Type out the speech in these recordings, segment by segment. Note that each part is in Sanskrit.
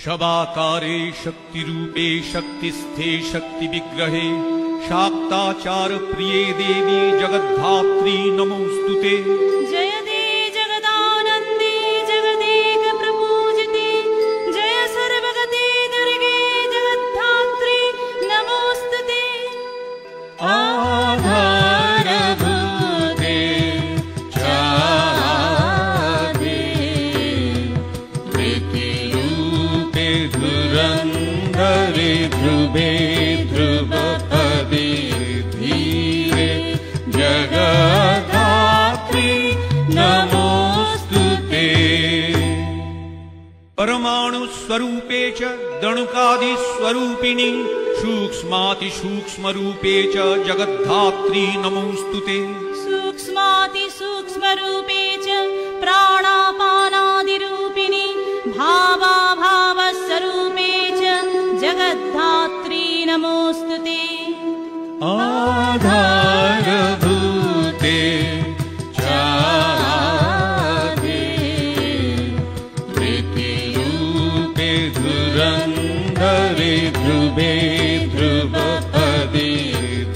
वृषभाकारे शक्तिरूपे शक्तिस्थे शक्तिविग्रहे शाक्ताचार प्रिये देवी जगद्धात्री नमोस्तुते। जय दे जगदानंदे जगदेक प्रपूजिते जय सर्वगते दुर्गे जगद्धात्री नमोस्तुते। आधारभूते चादे प्रीतिरूपे धुरंधरे ध्रुवे ध्रुवपदे धीरे जगद्धात्री नमोस्तुते। परमाणु स्वरूपे च दणुकादि स्वरूपिणी सूक्ष्मातिसूक्ष्म रूपे च जगद्धात्री नमोस्तुते। सूक्ष्मातिसूक्ष्म रूपे च प्राणापानादिरूपिणी भावाभावस्वरूपे च जगद्धात्री नमोस्तुते। आधारभूते चादे प्रीतिरूपे धुरंधरे ध्रुवे ध्रुवपदे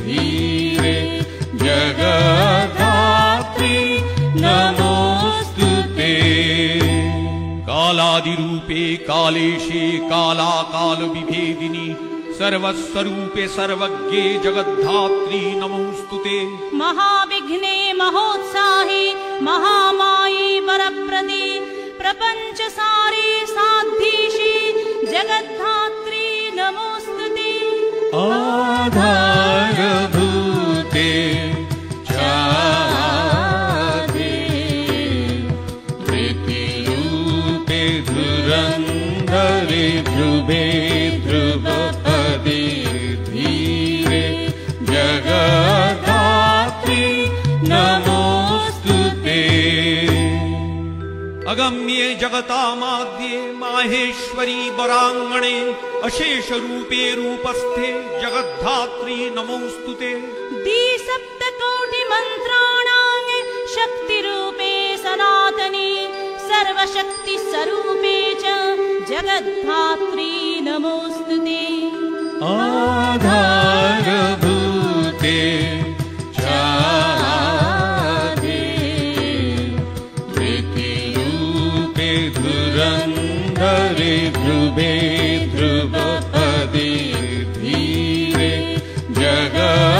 धीरे जगद्धात्री नमोस्तुते। कालादिरूपे कालेशे कालाकाल विभेदिनी सर्वस्वरूपे सर्वज्ञे जगद्धात्री नमोस्तुते। महाविघ्ने महोत्साहे महामाये वरप्रदे प्रपंचसारे साधीशे जगद्धात्री नमोस्तुते। आधारभूते चादे प्रीतिरूपे धुरंधरे ध्रुवे ध्रुवपदे धीरे जगद्धात्री नमोस्तुते। अगम्ये जगतामाद्ये माहेश्वरी वरांगणे अशेष रूपे रूपस्थे जगद्धात्री नमोस्तुते। द्विसप्तकोटि मंत्राणां शक्तिरूपे सनातनी सर्वशक्ति स्वरूपे च जगद्धात्री नमोस्तुते। आधारभूते चादे प्रीतिरूपे धुरंधरे ध्रुवे ध्रुवपदे धीरे जगद्धात्री